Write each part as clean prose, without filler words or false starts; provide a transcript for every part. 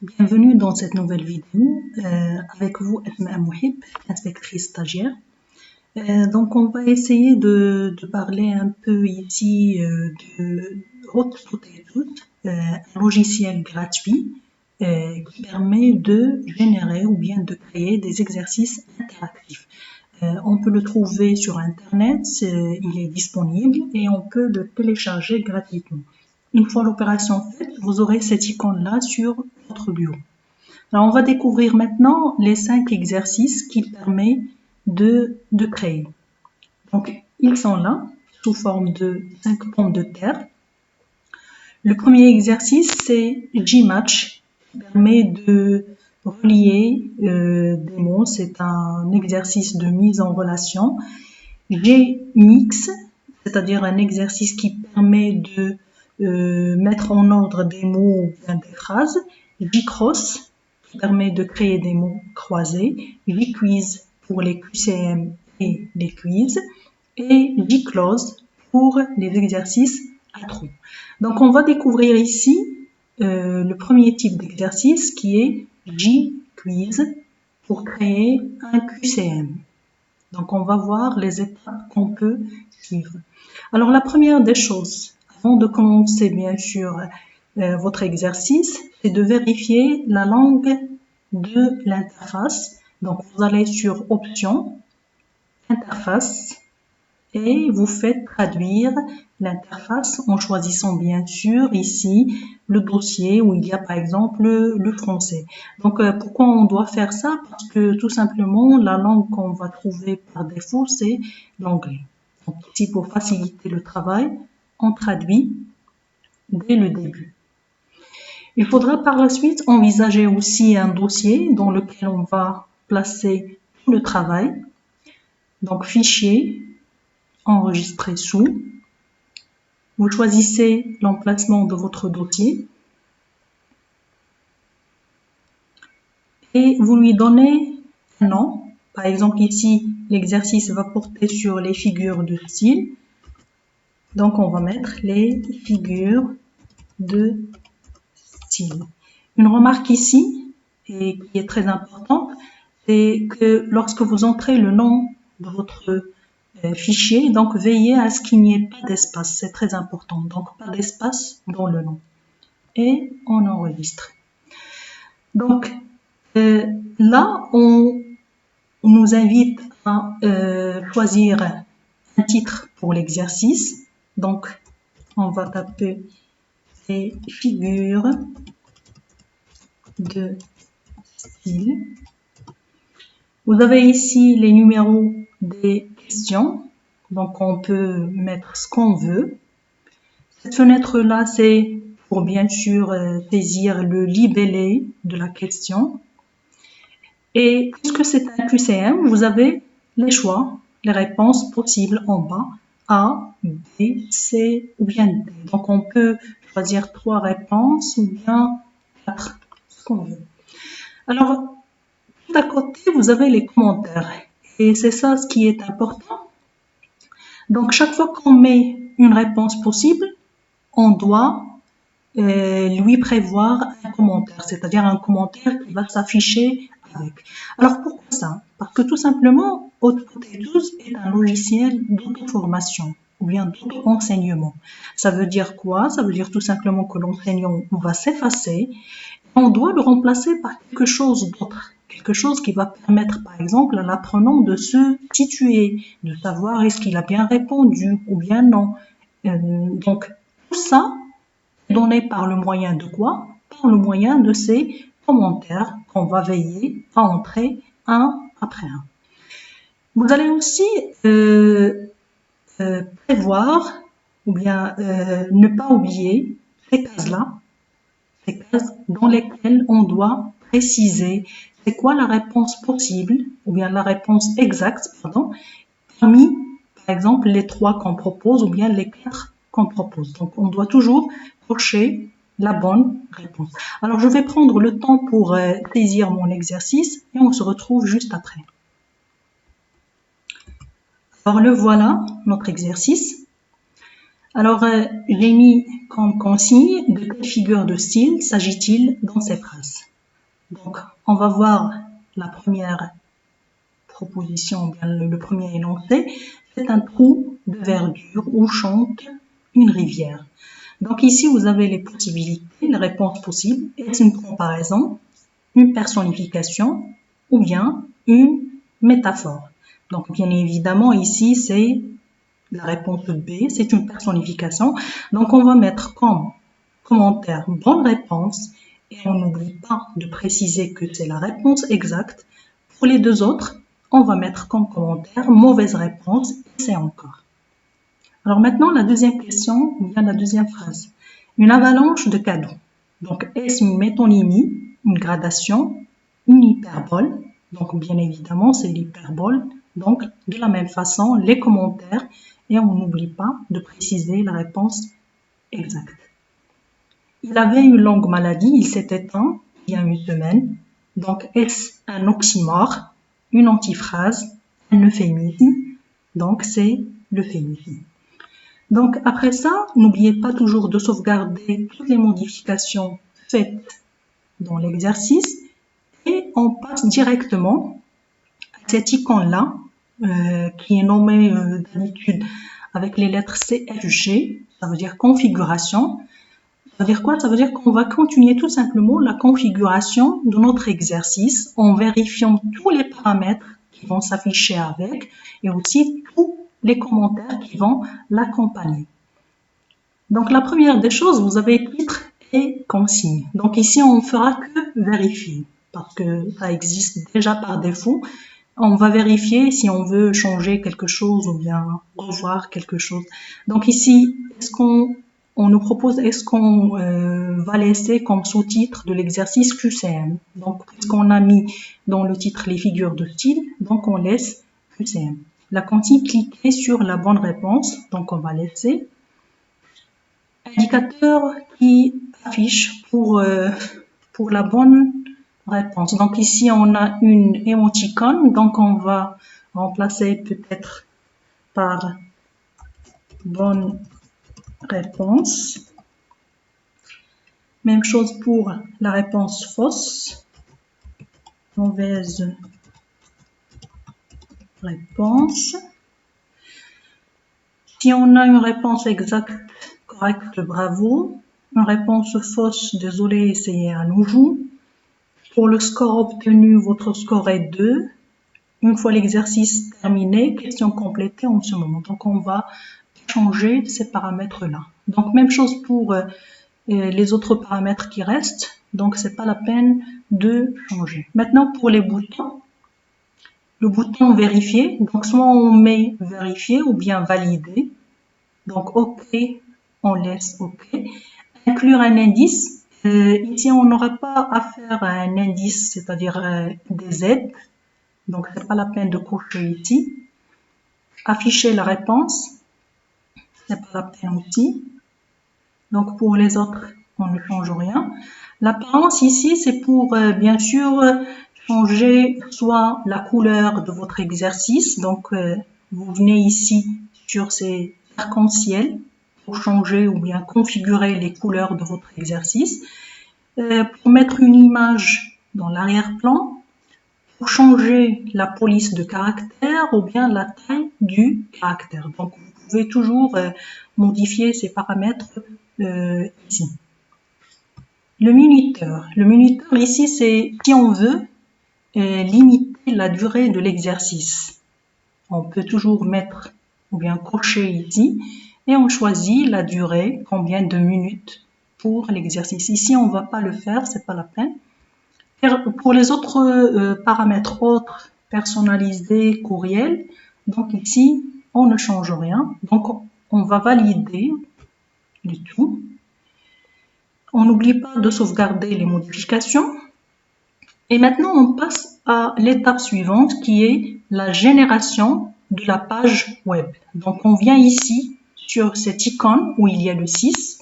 Bienvenue dans cette nouvelle vidéo. Avec vous, Asma Mouhib, inspectrice stagiaire. Donc on va essayer de parler un peu ici de Hot Potatoes, un logiciel gratuit qui permet de générer ou bien de créer des exercices interactifs. On peut le trouver sur internet, il est disponible et on peut le télécharger gratuitement. Une fois l'opération faite, vous aurez cette icône-là sur votre bureau. Alors, on va découvrir maintenant les 5 exercices qu'il permet de créer. Donc, ils sont là, sous forme de 5 pommes de terre. Le premier exercice, c'est Gmatch, qui permet de relier des mots. C'est un exercice de mise en relation. Gmix, c'est-à-dire un exercice qui permet de mettre en ordre des mots ou bien des phrases. Gcross, qui permet de créer des mots croisés. Gquiz pour les QCM et les quiz. Et Gclose pour les exercices à trous. Donc on va découvrir ici le premier type d'exercice qui est Gquiz pour créer un QCM. Donc on va voir les étapes qu'on peut suivre. Alors la première des choses, avant de commencer bien sûr votre exercice, c'est de vérifier la langue de l'interface. Donc vous allez sur Options, Interface, et vous faites traduire l'interface en choisissant bien sûr ici le dossier où il y a par exemple le français. Donc pourquoi on doit faire ça? Parce que tout simplement la langue qu'on va trouver par défaut c'est l'anglais. Donc ici pour faciliter le travail, on traduit dès le début. Il faudra par la suite envisager aussi un dossier dans lequel on va placer tout le travail. Donc fichier, enregistrer sous. Vous choisissez l'emplacement de votre dossier et vous lui donnez un nom. Par exemple, ici, l'exercice va porter sur les figures de style. Donc, on va mettre les figures de style. Une remarque ici, et qui est très importante, c'est que lorsque vous entrez le nom de votre fichier, donc veillez à ce qu'il n'y ait pas d'espace, c'est très important, donc pas d'espace dans le nom. Et on enregistre. Donc là, on nous invite à choisir un titre pour l'exercice. Donc on va taper les figures de style. Vous avez ici les numéros des questions, donc on peut mettre ce qu'on veut. Cette fenêtre-là, c'est pour bien sûr saisir le libellé de la question. Et puisque c'est un QCM, vous avez les choix, les réponses possibles en bas, A, B, C ou bien D. Donc on peut choisir 3 réponses ou bien 4, ce qu'on veut. Alors, à côté, vous avez les commentaires. Et c'est ça ce qui est important. Donc, chaque fois qu'on met une réponse possible, on doit lui prévoir un commentaire, c'est-à-dire un commentaire qui va s'afficher avec. Alors, pourquoi ça? Parce que tout simplement, Hot Potatoes est un logiciel d'auto-formation ou bien d'auto-enseignement. Ça veut dire quoi? Ça veut dire tout simplement que l'enseignant va s'effacer. On doit le remplacer par quelque chose d'autre, quelque chose qui va permettre par exemple à l'apprenant de se situer, de savoir est-ce qu'il a bien répondu ou bien non. Donc tout ça est donné par le moyen de quoi? Par le moyen de ces commentaires qu'on va veiller à entrer un après un. Vous allez aussi prévoir ou bien ne pas oublier ces cases-là, ces cases dans lesquelles on doit préciser c'est quoi la réponse possible ou bien la réponse exacte parmi par exemple les 3 qu'on propose ou bien les 4 qu'on propose. Donc on doit toujours cocher la bonne réponse. Alors je vais prendre le temps pour saisir mon exercice et on se retrouve juste après. Alors le voilà, notre exercice. Alors, j'ai mis comme consigne de quelle figure de style s'agit-il dans ces phrases. Donc, on va voir la première proposition, bien le premier énoncé. C'est un trou de verdure où chante une rivière. Donc ici, vous avez les possibilités, les réponses possibles. Est-ce une comparaison, une personnification ou bien une métaphore? Donc, bien évidemment, ici, c'est la réponse B, c'est une personnification. Donc, on va mettre comme commentaire bonne réponse et on n'oublie pas de préciser que c'est la réponse exacte. Pour les deux autres, on va mettre comme commentaire mauvaise réponse et c'est encore. Alors maintenant, la deuxième question, ou bien la deuxième phrase. Une avalanche de cadeaux. Donc, est-ce une métonymie, une gradation, une hyperbole? Donc, bien évidemment, c'est l'hyperbole. Donc, de la même façon, les commentaires, et on n'oublie pas de préciser la réponse exacte. Il avait une longue maladie, il s'est éteint il y a une semaine. Donc, est-ce un oxymore, une antiphrase, un euphémisme? Donc, c'est l'euphémisme. Donc, après ça, n'oubliez pas toujours de sauvegarder toutes les modifications faites dans l'exercice et on passe directement à cette icône-là qui est nommée d'habitude avec les lettres C, F, G, ça veut dire configuration. Ça veut dire quoi? Ça veut dire qu'on va continuer tout simplement la configuration de notre exercice en vérifiant tous les paramètres qui vont s'afficher avec et aussi tous les commentaires qui vont l'accompagner. Donc la première des choses, vous avez titre et consigne. Donc ici, on ne fera que vérifier parce que ça existe déjà par défaut. On va vérifier si on veut changer quelque chose ou bien revoir quelque chose. Donc ici, est-ce qu'on nous propose, est-ce qu'on va laisser comme sous-titre de l'exercice QCM? Donc, puisqu'on a mis dans le titre les figures de style, donc on laisse QCM. La consigne, cliquez sur la bonne réponse, donc on va laisser. Indicateur qui affiche pour la bonne réponse. Donc ici, on a une émoticône, donc on va remplacer peut-être par bonne réponse. Même chose pour la réponse fausse, mauvaise réponse. Si on a une réponse exacte, correcte, bravo. Une réponse fausse, désolé, essayez à nouveau. Pour le score obtenu, votre score est 2. Une fois l'exercice terminé, question complétée en ce moment. Donc, on va changer ces paramètres-là. Donc, même chose pour les autres paramètres qui restent. Donc, c'est pas la peine de changer. Maintenant, pour les boutons, le bouton vérifier. Donc, soit on met vérifier ou bien valider. Donc, OK, on laisse OK. Inclure un indice. Ici, on n'aura pas à faire un indice, c'est-à-dire des aides. Donc, c'est pas la peine de cocher ici. Afficher la réponse. C'est pas la peine aussi. Donc, pour les autres, on ne change rien. L'apparence ici, c'est pour, bien sûr, changer soit la couleur de votre exercice. Donc, vous venez ici sur ces arcs-en-ciel pour changer ou bien configurer les couleurs de votre exercice. Pour mettre une image dans l'arrière-plan, pour changer la police de caractère ou bien la taille du caractère. Donc, vous pouvez toujours modifier ces paramètres ici. Le minuteur. Le minuteur ici, c'est si on veut limiter la durée de l'exercice. On peut toujours mettre ou bien cocher ici et on choisit la durée, combien de minutes pour l'exercice. Ici, on ne va pas le faire, c'est pas la peine. Pour les autres paramètres autres, personnalisés, courriel, donc ici, on ne change rien. Donc, on va valider le tout. On n'oublie pas de sauvegarder les modifications. Et maintenant, on passe à l'étape suivante qui est la génération de la page web. Donc, on vient ici sur cette icône où il y a le 6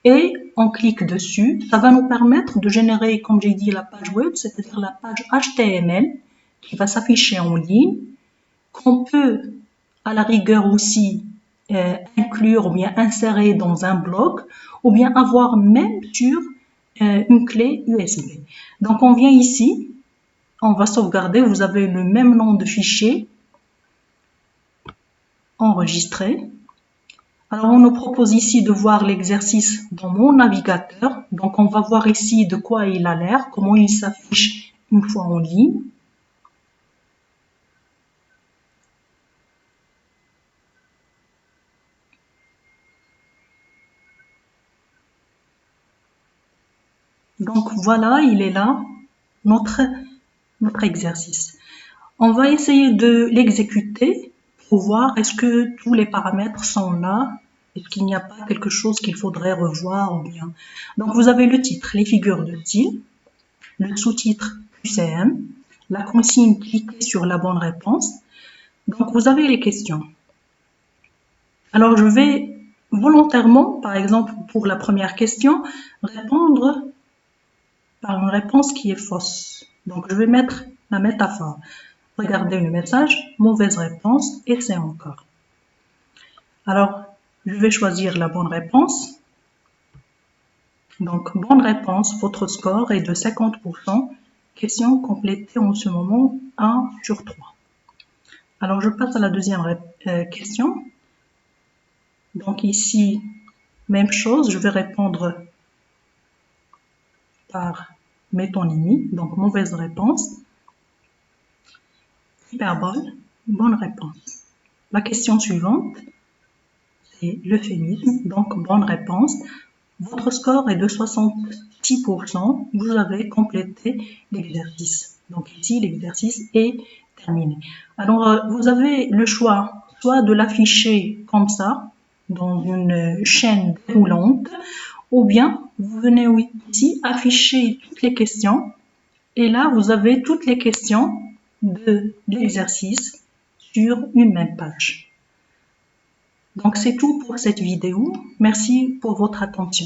et on clique dessus. Ça va nous permettre de générer, comme j'ai dit, la page web, c'est-à-dire la page HTML qui va s'afficher en ligne, qu'on peut à la rigueur aussi inclure ou bien insérer dans un blog ou bien avoir même sur une clé USB. Donc on vient ici, on va sauvegarder, vous avez le même nom de fichier, enregistré. Alors on nous propose ici de voir l'exercice dans mon navigateur. Donc on va voir ici de quoi il a l'air, comment il s'affiche une fois en ligne. Donc voilà, il est là, notre exercice. On va essayer de l'exécuter pour voir est-ce que tous les paramètres sont là, est-ce qu'il n'y a pas quelque chose qu'il faudrait revoir ou bien. Donc vous avez le titre, les figures de style, le sous-titre QCM, la consigne cliquez sur la bonne réponse. Donc vous avez les questions. Alors je vais volontairement, par exemple pour la première question, répondre par une réponse qui est fausse. Donc je vais mettre la métaphore. Regardez le message, mauvaise réponse, et c'est encore. Alors, je vais choisir la bonne réponse. Donc, bonne réponse, votre score est de 50%. Question complétée en ce moment, 1 sur 3. Alors, je passe à la deuxième question. Donc ici, même chose, je vais répondre par métonymie, donc mauvaise réponse. Hyperbole, bonne réponse. La question suivante, c'est l'euphémisme, donc bonne réponse. Votre score est de 66%, vous avez complété l'exercice. Donc ici, l'exercice est terminé. Alors, vous avez le choix, soit de l'afficher comme ça, dans une chaîne déroulante, ou bien vous venez ici afficher toutes les questions, et là, vous avez toutes les questions de l'exercice sur une même page. Donc c'est tout pour cette vidéo. Merci pour votre attention.